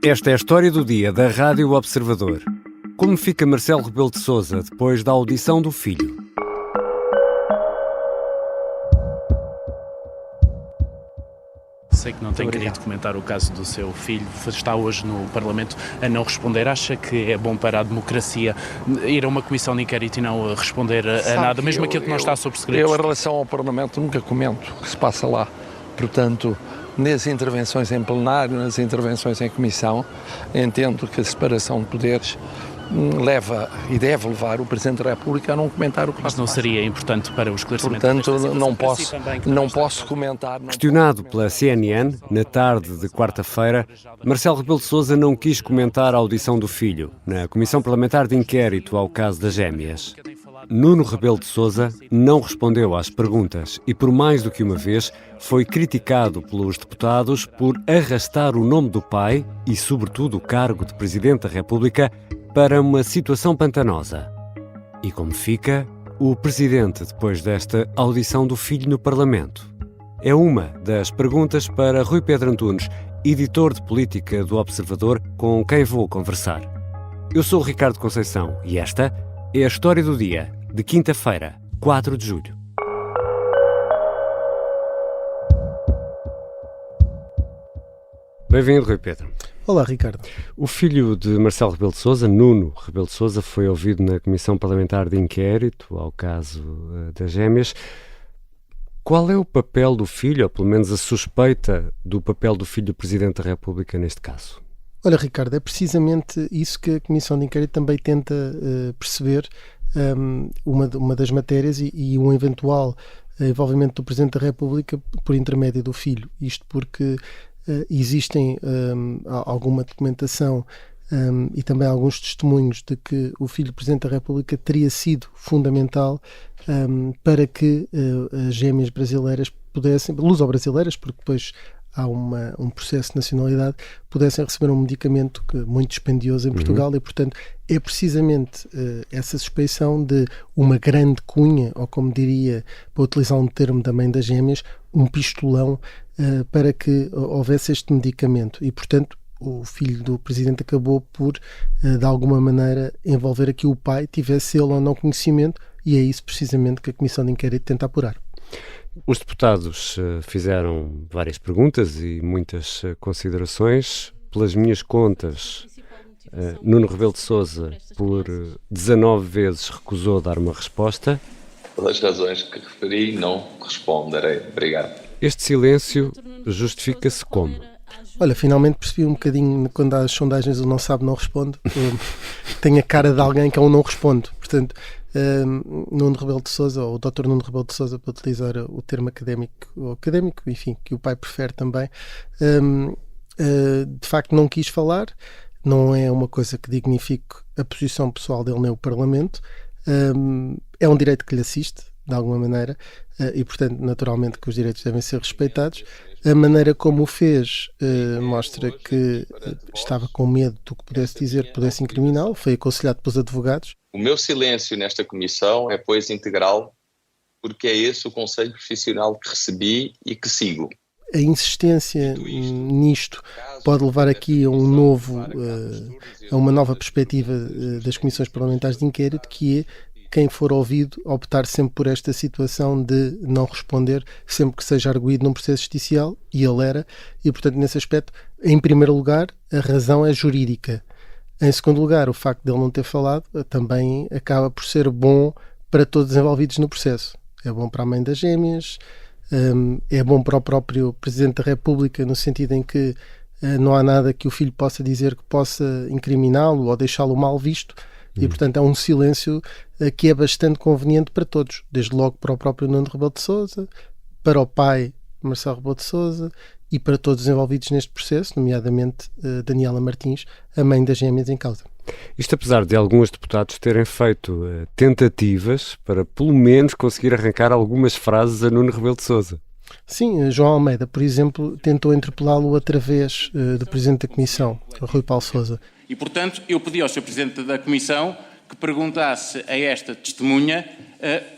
Esta é a história do dia da Rádio Observador. Como fica Marcelo Rebelo de Sousa depois da audição do filho? Sei que não tem querido comentar o caso do seu filho, está hoje no Parlamento a não responder. Acha que é bom para a democracia ir a uma comissão de inquérito e não responder a nada, mesmo aquilo que não está sob segredo? Eu, em relação ao Parlamento, nunca comento o que se passa lá. Portanto, nas intervenções em plenário, nas intervenções em comissão, entendo que a separação de poderes leva e deve levar o Presidente da República a não comentar o que Mas não seria importante para o esclarecimento? Portanto, não posso comentar. Questionado pela CNN, na tarde de quarta-feira, Marcelo Rebelo de Sousa não quis comentar a audição do filho na Comissão Parlamentar de Inquérito ao caso das gêmeas. Nuno Rebelo de Sousa não respondeu às perguntas e, por mais do que uma vez, foi criticado pelos deputados por arrastar o nome do pai e, sobretudo, o cargo de Presidente da República para uma situação pantanosa. E como fica o Presidente depois desta audição do filho no Parlamento? É uma das perguntas para Rui Pedro Antunes, editor de política do Observador, com quem vou conversar. Eu sou o Ricardo Conceição e esta é a história do dia, de quinta-feira, 4 de julho. Bem-vindo, Rui Pedro. Olá, Ricardo. O filho de Marcelo Rebelo de Sousa, Nuno Rebelo de Sousa, foi ouvido na Comissão Parlamentar de Inquérito ao caso das gêmeas. Qual é o papel do filho, ou pelo menos a suspeita do papel do filho do Presidente da República neste caso? Olha, Ricardo, é precisamente isso que a Comissão de Inquérito também tenta perceber, uma das matérias e um eventual envolvimento do Presidente da República por intermédio do filho. Isto porque existem alguma documentação e também alguns testemunhos de que o filho do Presidente da República teria sido fundamental para que as gêmeas brasileiras pudessem, luso-brasileiras, porque depois há um processo de nacionalidade, pudessem receber um medicamento muito dispendioso em Portugal e, portanto, é precisamente essa suspeição de uma grande cunha, ou como diria, para utilizar um termo da mãe das gêmeas, um pistolão para que houvesse este medicamento. E, portanto, o filho do Presidente acabou por, de alguma maneira, envolver aqui o pai, tivesse ele ou não conhecimento, e é isso precisamente que a Comissão de Inquérito tenta apurar. Os deputados fizeram várias perguntas e muitas considerações. Pelas minhas contas, Nuno Rebelo de Sousa, por 19 vezes, recusou dar uma resposta. Pelas razões que referi, não responderei. Obrigado. Este silêncio justifica-se como? Olha, finalmente percebi um bocadinho, quando há as sondagens o não sabe, não responde. Tem a cara de alguém que é um não responde. Portanto, Nuno Rebelo de Sousa, ou o Dr. Nuno Rebelo de Sousa, para utilizar o termo académico, enfim, que o pai prefere também, de facto não quis falar. Não é uma coisa que dignifique a posição pessoal dele nem o Parlamento. É um direito que lhe assiste, de alguma maneira, e, portanto, naturalmente que os direitos devem ser respeitados. A maneira como o fez mostra que estava com medo do que pudesse dizer, que pudesse incriminá-lo. Foi aconselhado pelos advogados. O meu silêncio nesta comissão é, pois, integral, porque é esse o conselho profissional que recebi e que sigo. A insistência nisto pode levar aqui a uma nova perspectiva das comissões parlamentares de inquérito, que é quem for ouvido optar sempre por esta situação de não responder sempre que seja arguído num processo judicial, e ele era, e portanto nesse aspecto, em primeiro lugar, a razão é jurídica. Em segundo lugar, o facto de ele não ter falado também acaba por ser bom para todos os envolvidos no processo. É bom para a mãe das gêmeas, é bom para o próprio Presidente da República, no sentido em que não há nada que o filho possa dizer que possa incriminá-lo ou deixá-lo mal visto, e portanto é um silêncio que é bastante conveniente para todos, desde logo para o próprio Nuno Rebelo de Sousa, para o pai Marcelo Rebelo de Sousa e para todos os envolvidos neste processo, nomeadamente Daniela Martins, a mãe das gêmeas em causa. Isto apesar de alguns deputados terem feito tentativas para pelo menos conseguir arrancar algumas frases a Nuno Rebelo de Sousa. Sim, João Almeida, por exemplo, tentou interpelá-lo através do Presidente da Comissão, Rui Paulo Sousa. E, portanto, eu pedi ao Sr. Presidente da Comissão que perguntasse a esta testemunha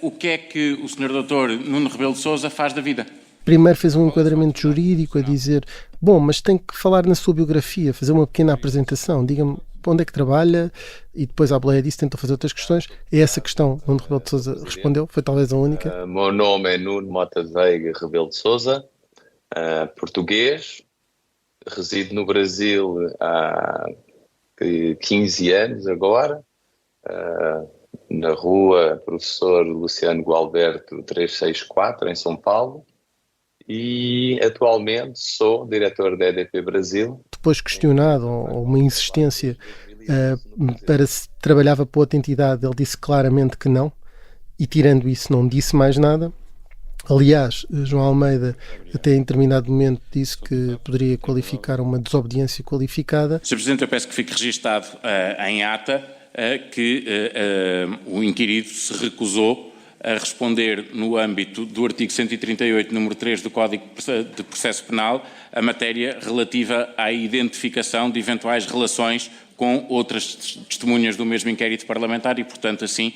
o que é que o Sr. Dr. Nuno Rebelo de Sousa faz da vida. primeiro fez um enquadramento jurídico a dizer, bom, mas tem que falar na sua biografia, fazer uma pequena apresentação, diga-me onde é que trabalha, e depois à boleia disso tentou fazer outras questões. É essa questão onde Rebelo de Sousa respondeu, foi talvez a única. Meu nome é Nuno Mota Veiga Rebelo de Sousa, português, resido no Brasil há 15 anos agora, na rua Professor Luciano Gualberto 364, em São Paulo, e atualmente sou diretor da EDP Brasil. Depois questionado, ou uma insistência para se trabalhava para outra entidade, ele disse claramente que não, e tirando isso não disse mais nada. Aliás, João Almeida até em determinado momento disse que poderia qualificar uma desobediência qualificada. Sr. Presidente, eu peço que fique registado em ata que o inquirido se recusou a responder no âmbito do artigo 138, número 3 do Código de Processo Penal, a matéria relativa à identificação de eventuais relações com outras testemunhas do mesmo inquérito parlamentar e, portanto, assim,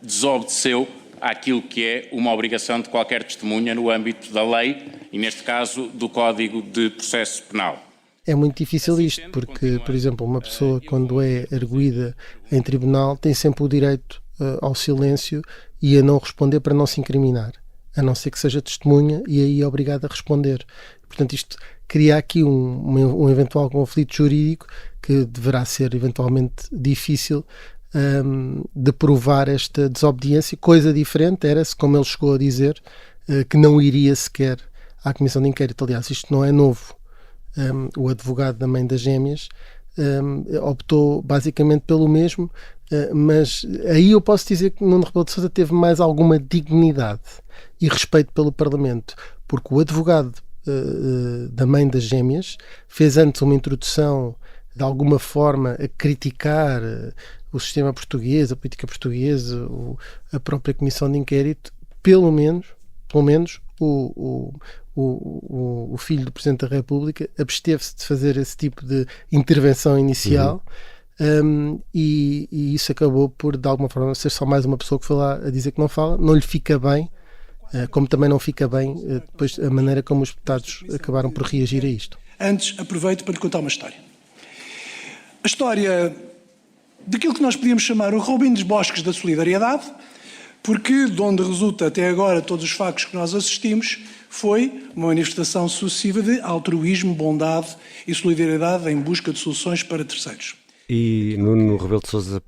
desobedeceu àquilo que é uma obrigação de qualquer testemunha no âmbito da lei e, neste caso, do Código de Processo Penal. É muito difícil isto, porque, por exemplo, uma pessoa quando é arguida em tribunal tem sempre o direito ao silêncio e a não responder para não se incriminar, a não ser que seja testemunha e aí é obrigado a responder. Portanto, isto cria aqui um eventual conflito jurídico que deverá ser eventualmente difícil de provar esta desobediência. Coisa diferente era-se, como ele chegou a dizer, que não iria sequer à Comissão de Inquérito. Aliás, isto não é novo. O advogado da mãe das gêmeas optou basicamente pelo mesmo, mas aí eu posso dizer que Nuno Rebelo de Sousa teve mais alguma dignidade e respeito pelo Parlamento, porque o advogado da mãe das gêmeas fez antes uma introdução de alguma forma a criticar o sistema português, a política portuguesa, a própria Comissão de Inquérito. Pelo menos o filho do Presidente da República absteve-se de fazer esse tipo de intervenção inicial. E isso acabou por, de alguma forma, ser só mais uma pessoa que foi lá a dizer que não fala. Não lhe fica bem, como também não fica bem depois a maneira como os deputados acabaram por reagir a isto. Antes, aproveito para lhe contar uma história. A história daquilo que nós podíamos chamar o Robin dos Bosques da Solidariedade, porque de onde resulta até agora todos os factos que nós assistimos foi uma manifestação sucessiva de altruísmo, bondade e solidariedade em busca de soluções para terceiros. E Nuno Rebelo de Sousa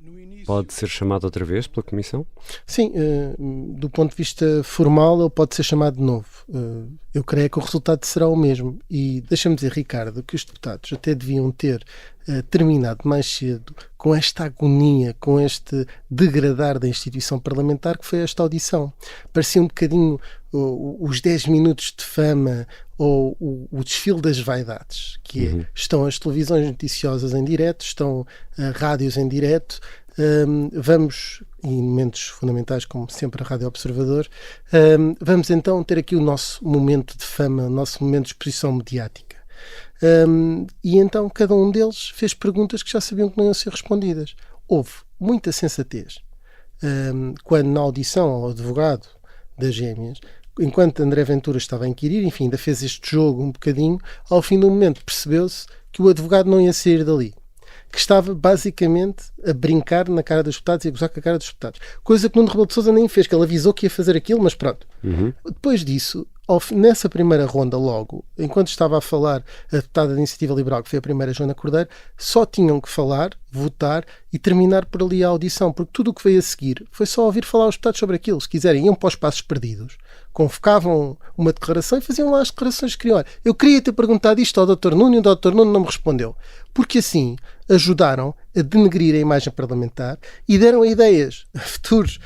pode ser chamado outra vez pela Comissão? Sim, do ponto de vista formal ele pode ser chamado de novo. Eu creio que o resultado será o mesmo. E deixa-me dizer, Ricardo, que os deputados até deviam ter terminado mais cedo com esta agonia, com este degradar da instituição parlamentar que foi esta audição. Parecia um bocadinho os 10 minutos de fama ou o desfile das vaidades, que é, estão as televisões noticiosas em direto, estão rádios em direto, vamos, em momentos fundamentais como sempre a Rádio Observador, vamos então ter aqui o nosso momento de fama, o nosso momento de exposição mediática. E então cada um deles fez perguntas que já sabiam que não iam ser respondidas. Houve muita sensatez quando na audição ao advogado das gêmeas, enquanto André Ventura estava a inquirir, enfim, ainda fez este jogo um bocadinho, ao fim do momento percebeu-se que o advogado não ia sair dali, que estava basicamente a brincar na cara dos deputados e a gozar com a cara dos deputados. Coisa que Nuno Rebelo de Sousa nem fez, que ele avisou que ia fazer aquilo, mas pronto. Depois disso, nessa primeira ronda logo, enquanto estava a falar a deputada da Iniciativa Liberal, que foi a primeira, Joana Cordeiro, só tinham que falar, votar e terminar por ali a audição, porque tudo o que veio a seguir foi só ouvir falar aos deputados sobre aquilo. Se quiserem, iam para os passos perdidos, convocavam uma declaração e faziam lá as declarações que queriam. Eu queria ter perguntado isto ao Dr. Nuno e o Dr. Nuno não me respondeu. Porque assim ajudaram a denegrir a imagem parlamentar e deram ideias a futuras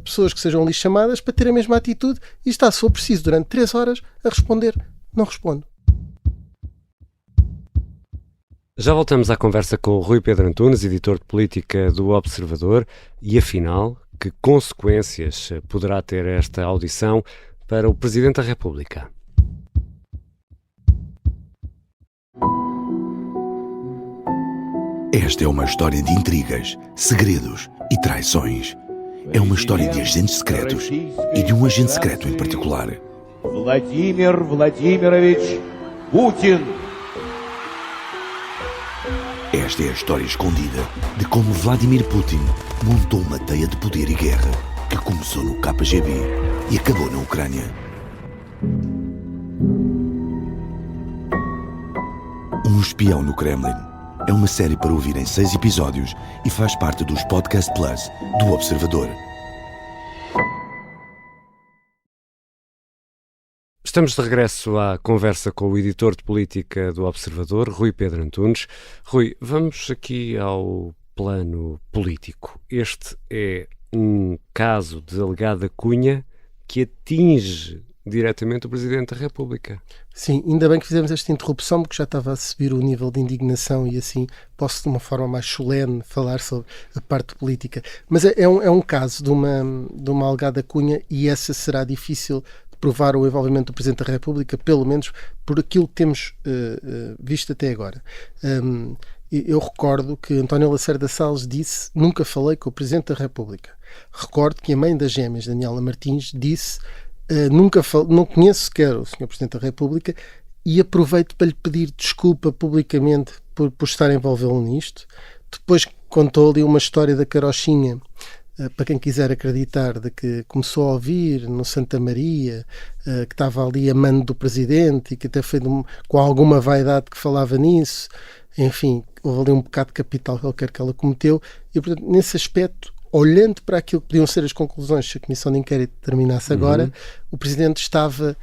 pessoas que sejam ali chamadas para ter a mesma atitude e está, se for preciso, durante 3 horas a responder. Não respondo. Já voltamos à conversa com o Rui Pedro Antunes, editor de política do Observador, e afinal, que consequências poderá ter esta audição para o Presidente da República? Esta é uma história de intrigas, segredos e traições. É uma história de agentes secretos e de um agente secreto em particular. Vladimir Vladimirovich Putin. Esta é a história escondida de como Vladimir Putin montou uma teia de poder e guerra que começou no KGB e acabou na Ucrânia. Um espião no Kremlin é uma série para ouvir em 6 episódios e faz parte dos Podcast Plus do Observador. Estamos de regresso à conversa com o editor de política do Observador, Rui Pedro Antunes. Rui, vamos aqui ao plano político. Este é um caso de alegada cunha que atinge diretamente o Presidente da República. Sim, ainda bem que fizemos esta interrupção, porque já estava a subir o nível de indignação e assim posso de uma forma mais solene falar sobre a parte política. Mas é um caso de uma alegada cunha, e essa será difícil de provar o envolvimento do Presidente da República, pelo menos por aquilo que temos visto até agora. Eu recordo que António Lacerda Salles disse: nunca falei com o Presidente da República. Recordo que a mãe das gêmeas, Daniela Martins, disse: não conheço sequer o Sr. Presidente da República, e aproveito para lhe pedir desculpa publicamente por estar envolvido nisto. Depois contou ali uma história da carochinha, para quem quiser acreditar, de que começou a ouvir no Santa Maria, que estava ali a mando do Presidente, e que até foi com alguma vaidade que falava nisso. Enfim, houve ali um pecado capital qualquer que ela cometeu, e portanto, nesse aspecto, olhando para aquilo que podiam ser as conclusões se a Comissão de Inquérito terminasse agora, o Presidente estava,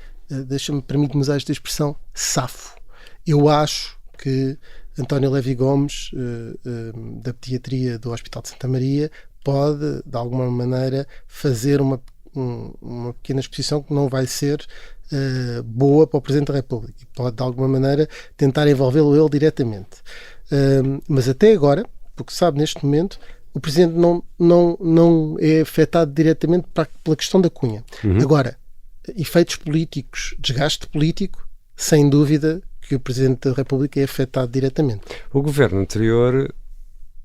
permite-me usar esta expressão, safo. Eu acho que António Lévi Gomes, da pediatria do Hospital de Santa Maria, pode, de alguma maneira, fazer uma pequena exposição que não vai ser boa para o Presidente da República. Pode, de alguma maneira, tentar envolvê-lo ele diretamente. Mas até agora, porque sabe, neste momento, o Presidente não é afetado diretamente pela questão da cunha. Agora, efeitos políticos, desgaste político, sem dúvida que o Presidente da República é afetado diretamente. O governo anterior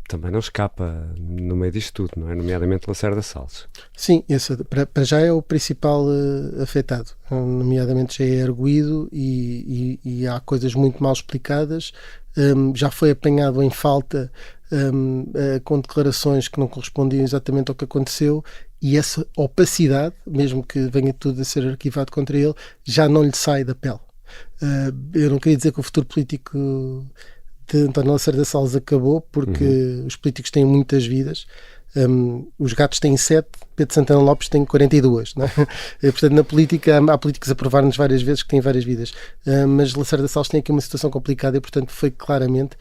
também não escapa no meio disto tudo, não é? Nomeadamente Lacerda Salles. Sim, esse para já é o principal afetado. Nomeadamente já é arguido e há coisas muito mal explicadas. Já foi apanhado em falta com declarações que não correspondiam exatamente ao que aconteceu, e essa opacidade, mesmo que venha tudo a ser arquivado contra ele, já não lhe sai da pele. Eu não queria dizer que o futuro político de António Lacerda Salles acabou, porque os políticos têm muitas vidas. Os gatos têm 7, Pedro Santana Lopes tem 42, não é? Portanto, na política há políticos a provar-nos várias vezes que têm várias vidas, mas Lacerda Salles tem aqui uma situação complicada, e portanto foi claramente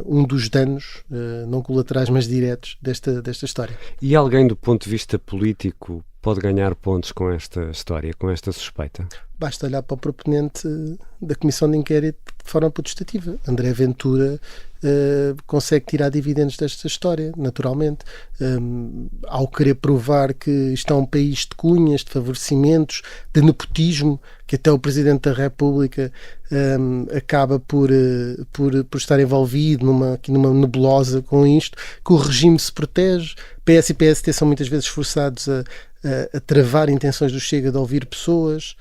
um dos danos não colaterais, mas diretos desta história. E alguém, do ponto de vista político, pode ganhar pontos com esta história, com esta suspeita? Basta olhar para o proponente da Comissão de Inquérito de forma protestativa. André Ventura consegue tirar dividendos desta história, naturalmente, ao querer provar que isto é um país de cunhas, de favorecimentos, de nepotismo, que até o Presidente da República acaba por estar envolvido numa nebulosa com isto, que o regime se protege. PS e PST são muitas vezes forçados a travar intenções do Chega de ouvir pessoas.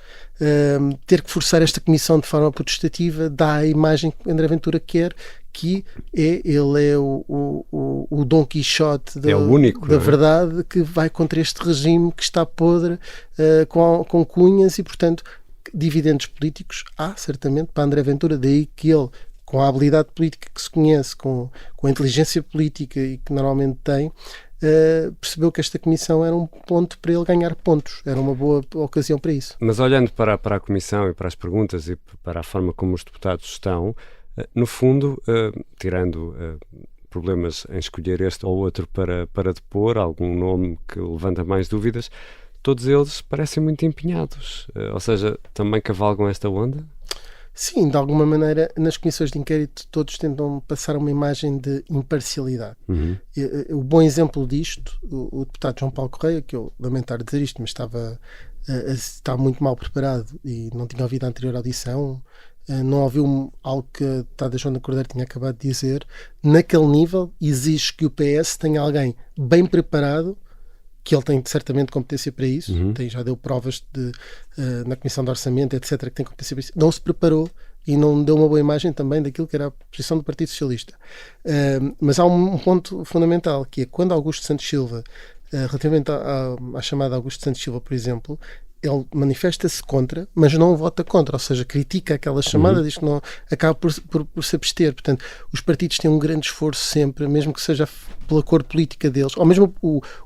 Ter que forçar esta comissão de forma protestativa dá a imagem que André Ventura quer, que ele é o Dom Quixote da verdade, que vai contra este regime que está podre, com cunhas, e portanto dividendos políticos há certamente para André Ventura. Daí que ele, com a habilidade política que se conhece, com a inteligência política e que normalmente tem, percebeu que esta comissão era um ponto para ele ganhar pontos. Era uma boa ocasião para isso. Mas olhando para a comissão e para as perguntas e para a forma como os deputados estão, no fundo, tirando problemas em escolher este ou outro para depor, algum nome que levanta mais dúvidas, todos eles parecem muito empenhados. Ou seja, também cavalgam esta onda? Sim, de alguma maneira, nas comissões de inquérito todos tentam passar uma imagem de imparcialidade. O bom exemplo disto, o deputado João Paulo Correia, que eu lamento dizer isto, mas estava muito mal preparado e não tinha ouvido a anterior audição, não ouviu algo que a deputada Joana Cordeiro tinha acabado de dizer. Naquele nível, exige que o PS tenha alguém bem preparado que ele tem certamente competência para isso, já deu provas na Comissão de Orçamento, etc., que tem competência para isso, não se preparou e não deu uma boa imagem também daquilo que era a posição do Partido Socialista. Mas há um ponto fundamental, que é quando Augusto Santos Silva, relativamente à chamada Augusto Santos Silva, por exemplo, ele manifesta-se contra, mas não vota contra, ou seja, critica aquela chamada, diz que não, acaba por se abster. Portanto, os partidos têm um grande esforço sempre, mesmo que seja pela cor política deles, ou mesmo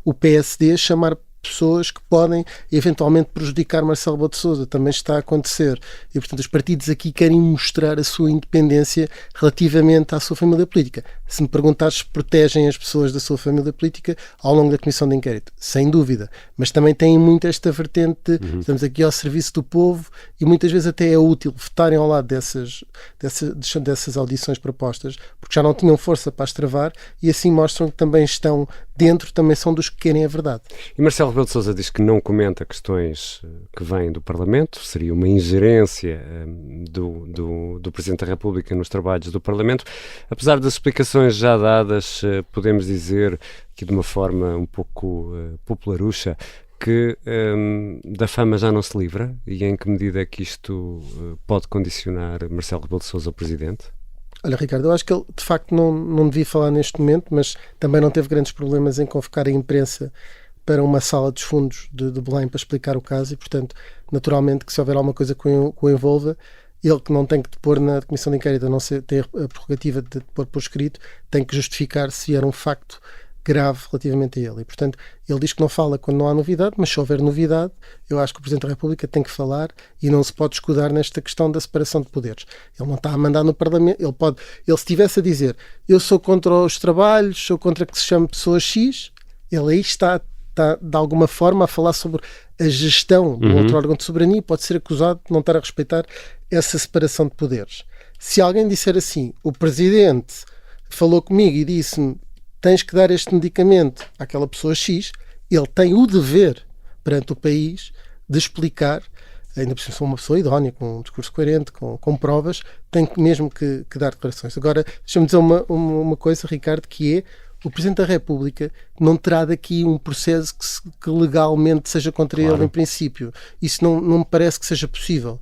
o PSD chamar pessoas que podem eventualmente prejudicar Marcelo Rebelo de Sousa, também está a acontecer. E, portanto, os partidos aqui querem mostrar a sua independência relativamente à sua família política. Se me perguntares se protegem as pessoas da sua família política ao longo da Comissão de Inquérito, sem dúvida. Mas também têm muito esta vertente de estamos aqui ao serviço do povo e muitas vezes até é útil votarem ao lado dessas audições propostas, porque já não tinham força para as travar e assim mostram que também estão dentro, também são dos que querem a verdade. E Marcelo Rebelo de Sousa diz que não comenta questões que vêm do Parlamento, seria uma ingerência do Presidente da República nos trabalhos do Parlamento. Apesar das explicações já dadas, podemos dizer que de uma forma um pouco popularucha, que da fama já não se livra, e em que medida é que isto pode condicionar Marcelo Rebelo de Sousa, o Presidente? Olha, Ricardo, eu acho que ele de facto não devia falar neste momento, mas também não teve grandes problemas em convocar a imprensa para uma sala dos fundos de Belém para explicar o caso e, portanto, naturalmente que se houver alguma coisa que o envolva, ele que não tem que depor na Comissão de Inquérito, a não ser ter a prerrogativa de depor por escrito, tem que justificar se era um facto grave relativamente a ele. E, portanto, ele diz que não fala quando não há novidade, mas se houver novidade, eu acho que o Presidente da República tem que falar e não se pode escudar nesta questão da separação de poderes. Ele não está a mandar no Parlamento, ele se estivesse a dizer eu sou contra os trabalhos, sou contra que se chame pessoa X, ele aí está de alguma forma a falar sobre a gestão do outro órgão de soberania e pode ser acusado de não estar a respeitar essa separação de poderes. Se alguém disser assim, o Presidente falou comigo e disse-me tens que dar este medicamento àquela pessoa X, ele tem o dever perante o país de explicar, ainda por cima uma pessoa idónea, com um discurso coerente, com provas, tem mesmo que dar declarações. Agora, deixa-me dizer uma coisa, Ricardo, que é o Presidente da República não terá daqui um processo que legalmente seja contra ele em princípio. Isso não me parece que seja possível.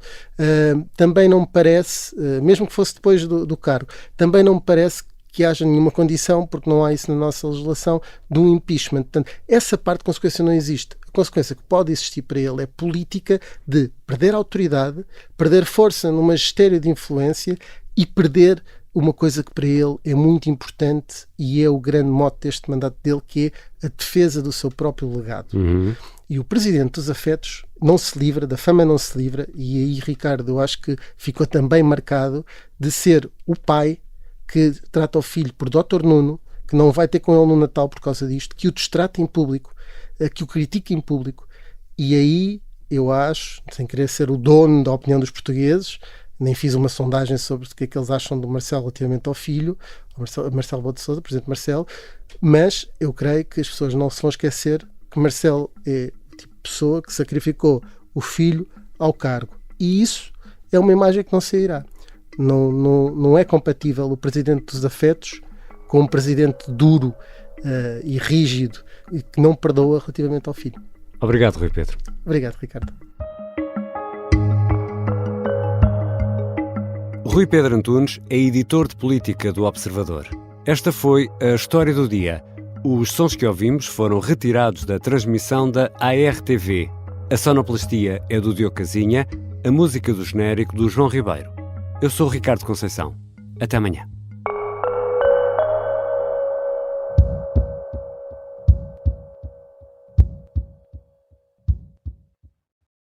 Também não me parece, mesmo que fosse depois do cargo, também não me parece que haja nenhuma condição, porque não há isso na nossa legislação, de um impeachment. Portanto, essa parte de consequência não existe. A consequência que pode existir para ele é política de perder autoridade, perder força no magistério de influência e perder uma coisa que para ele é muito importante e é o grande mote deste mandato dele, que é a defesa do seu próprio legado. E o Presidente dos Afetos não se livra, da fama não se livra, e aí, Ricardo, eu acho que ficou também marcado de ser o pai que trata o filho por Dr. Nuno, que não vai ter com ele no Natal por causa disto, que o destrata em público, que o critica em público. E aí, eu acho, sem querer ser o dono da opinião dos portugueses, nem fiz uma sondagem sobre o que é que eles acham do Marcelo relativamente ao filho, Marcelo Rebelo de Sousa, Presidente Marcelo, mas eu creio que as pessoas não se vão esquecer que Marcelo é o tipo de pessoa que sacrificou o filho ao cargo. E isso é uma imagem que não sairá. Não é compatível o Presidente dos Afetos com um Presidente duro e rígido e que não perdoa relativamente ao filho. Obrigado, Rui Pedro. Obrigado, Ricardo. Rui Pedro Antunes é editor de política do Observador. Esta foi a História do Dia. Os sons que ouvimos foram retirados da transmissão da ARTV. A sonoplastia é do Diogo Casinha, a música do genérico do João Ribeiro. Eu sou o Ricardo Conceição. Até amanhã.